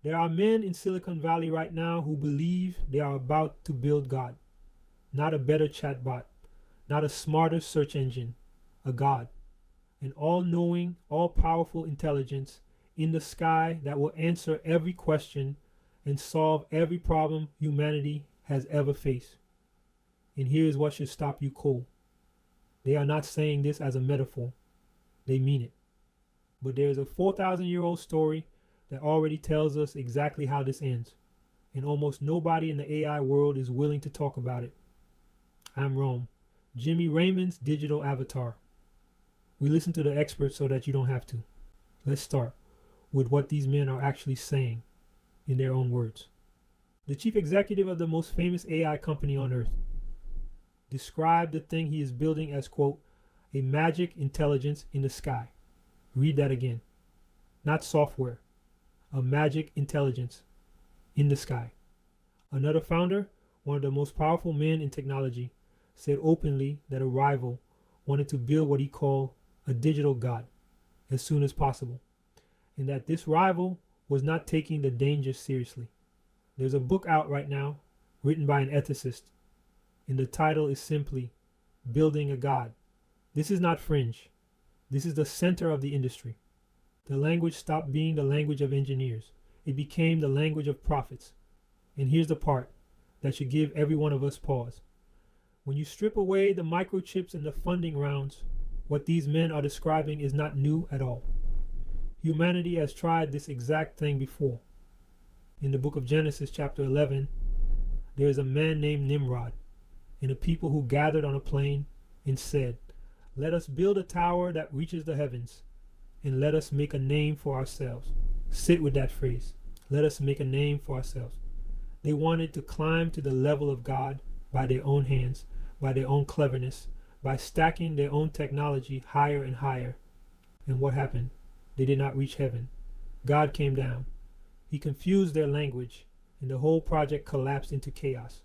There are men in Silicon Valley right now who believe they are about to build God, not a better chatbot, not a smarter search engine, a God, an all knowing, all powerful intelligence in the sky that will answer every question and solve every problem humanity has ever faced. And here is what should stop you cold. They are not saying this as a metaphor, they mean it. But there is a 4,000-year-old story that already tells us exactly how this ends, and almost nobody in the AI world is willing to talk about it. I'm Rome, Jimmy Raymond's digital avatar. We listen to the experts so that you don't have to. Let's start with what these men are actually saying in their own words. The chief executive of the most famous AI company on earth described the thing he is building as, quote, a magic intelligence in the sky. Read that again. Not software, a magic intelligence in the sky. Another founder, one of the most powerful men in technology, said openly that a rival wanted to build what he called a digital god as soon as possible, and that this rival was not taking the danger seriously. There's a book out right now written by an ethicist, and the title is simply Building a God. This is not fringe. This is the center of the industry. The language stopped being the language of engineers. It became the language of prophets. And here's the part that should give every one of us pause. When you strip away the microchips and the funding rounds, what these men are describing is not new at all. Humanity has tried this exact thing before. In the book of Genesis, chapter 11, there is a man named Nimrod and a people who gathered on a plain and said, "Let us build a tower that reaches the heavens, and let us make a name for ourselves." Sit with that phrase. Let us make a name for ourselves. They wanted to climb to the level of God by their own hands, by their own cleverness, by stacking their own technology higher and higher. And what happened? They did not reach heaven. God came down. He confused their language, and the whole project collapsed into chaos.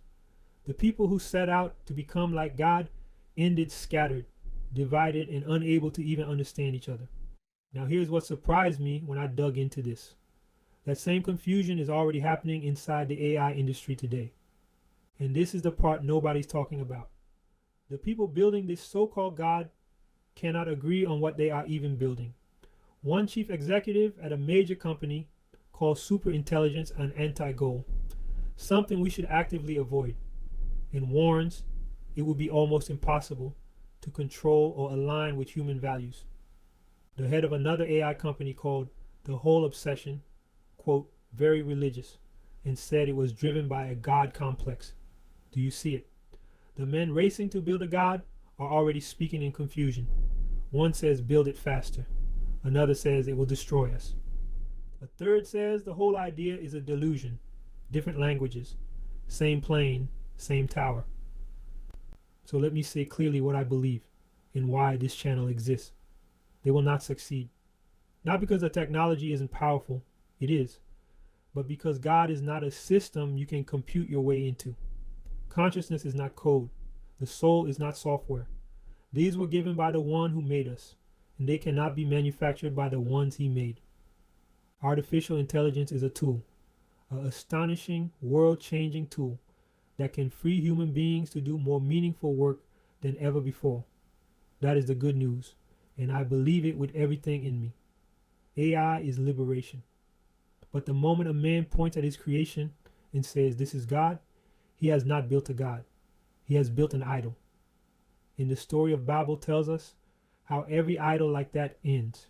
The people who set out to become like God ended scattered, divided, and unable to even understand each other. Now here's what surprised me when I dug into this. That same confusion is already happening inside the AI industry today. And this is the part nobody's talking about. The people building this so-called God cannot agree on what they are even building. One chief executive at a major company calls superintelligence an anti-goal, something we should actively avoid, and warns it will be almost impossible to control or align with human values. The head of another AI company called the whole obsession, quote, very religious, and said it was driven by a God complex. Do you see it? The men racing to build a God are already speaking in confusion. One says build it faster. Another says it will destroy us. A third says the whole idea is a delusion. Different languages, same plane, same tower. So let me say clearly what I believe and why this channel exists. They will not succeed. Not because the technology isn't powerful, it is, but because God is not a system you can compute your way into. Consciousness is not code. The soul is not software. These were given by the one who made us, and they cannot be manufactured by the ones he made. Artificial intelligence is a tool, an astonishing, world-changing tool that can free human beings to do more meaningful work than ever before. That is the good news, and I believe it with everything in me. AI is liberation. But the moment a man points at his creation and says, "This is God," he has not built a God. He has built an idol. And the story of Babel tells us how every idol like that ends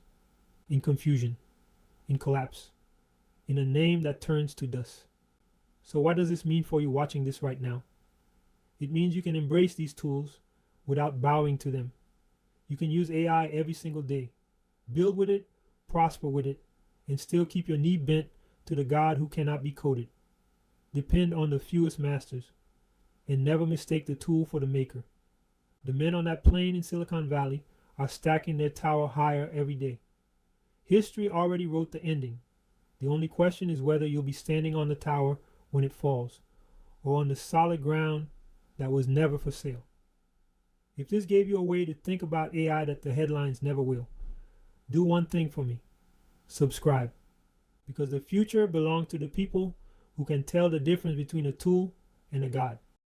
in confusion, in collapse, in a name that turns to dust. So what does this mean for you watching this right now? It means you can embrace these tools without bowing to them. You can use AI every single day. Build with it, prosper with it, and still keep your knee bent to the God who cannot be coded. Depend on the fewest masters, and never mistake the tool for the maker. The men on that plane in Silicon Valley are stacking their tower higher every day. History already wrote the ending. The only question is whether you'll be standing on the tower when it falls, or on the solid ground that was never for sale. If this gave you a way to think about AI that the headlines never will, do one thing for me. Subscribe. because the future belongs to the people who can tell the difference between a tool and a God.